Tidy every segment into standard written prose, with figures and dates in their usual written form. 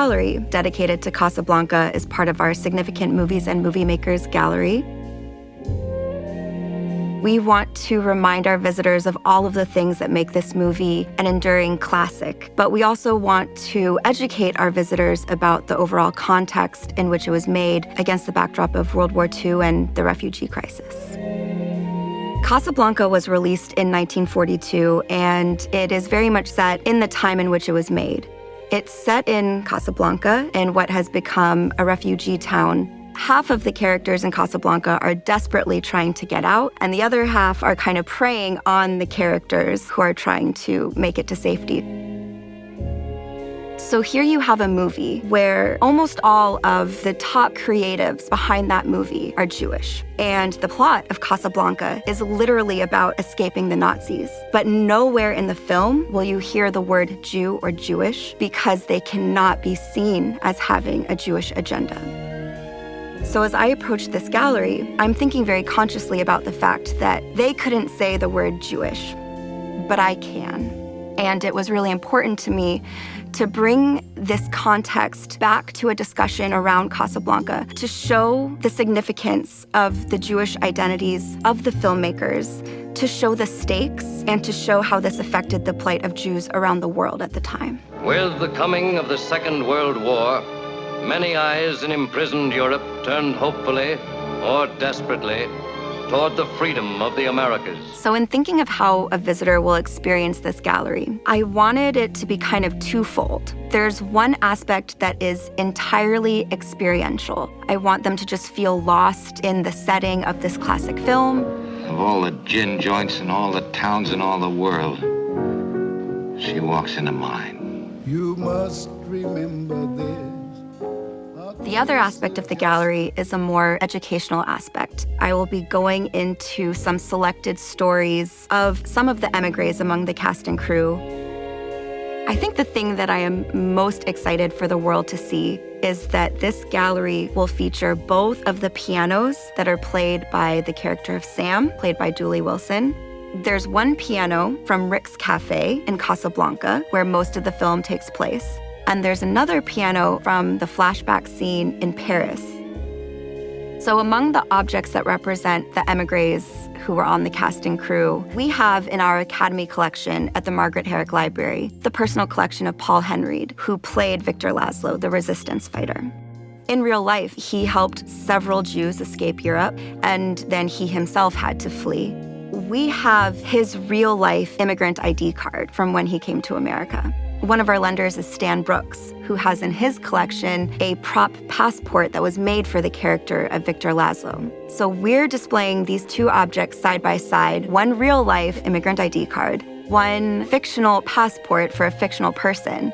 gallery dedicated to Casablanca is part of our Significant Movies and Moviemakers gallery. We want to remind our visitors of all of the things that make this movie an enduring classic, but we also want to educate our visitors about the overall context in which it was made against the backdrop of World War II and the refugee crisis. Casablanca was released in 1942, and it is very much set in the time in which it was made. It's set in Casablanca, in what has become a refugee town. Half of the characters in Casablanca are desperately trying to get out, and the other half are kind of preying on the characters who are trying to make it to safety. So here you have a movie where almost all of the top creatives behind that movie are Jewish. And the plot of Casablanca is literally about escaping the Nazis. But nowhere in the film will you hear the word Jew or Jewish, because they cannot be seen as having a Jewish agenda. So as I approach this gallery, I'm thinking very consciously about the fact that they couldn't say the word Jewish, but I can. And it was really important to me to bring this context back to a discussion around Casablanca to show the significance of the Jewish identities of the filmmakers, to show the stakes, and to show how this affected the plight of Jews around the world at the time. With the coming of the Second World War, many eyes in imprisoned Europe turned hopefully or desperately toward the freedom of the Americas. So in thinking of how a visitor will experience this gallery, I wanted it to be kind of twofold. There's one aspect that is entirely experiential. I want them to just feel lost in the setting of this classic film. Of all the gin joints in all the towns in all the world, she walks into mine. You must remember this. The other aspect of the gallery is a more educational aspect. I will be going into some selected stories of some of the émigrés among the cast and crew. I think the thing that I am most excited for the world to see is that this gallery will feature both of the pianos that are played by the character of Sam, played by Julie Wilson. There's one piano from Rick's Cafe in Casablanca, where most of the film takes place. And there's another piano from the flashback scene in Paris. So among the objects that represent the émigrés who were on the cast and crew, we have in our Academy collection at the Margaret Herrick Library the personal collection of Paul Henreid, who played Victor Laszlo, the resistance fighter. In real life, he helped several Jews escape Europe, and then he himself had to flee. We have his real-life immigrant ID card from when he came to America. One of our lenders is Stan Brooks, who has in his collection a prop passport that was made for the character of Victor Laszlo. So we're displaying these two objects side by side, one real-life immigrant ID card, one fictional passport for a fictional person.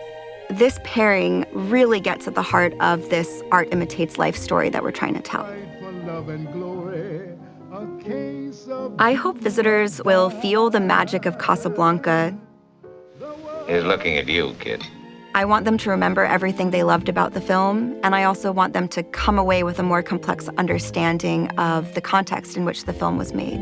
This pairing really gets at the heart of this art imitates life story that we're trying to tell. I hope visitors will feel the magic of Casablanca. He's looking at you, kid. I want them to remember everything they loved about the film, and I also want them to come away with a more complex understanding of the context in which the film was made.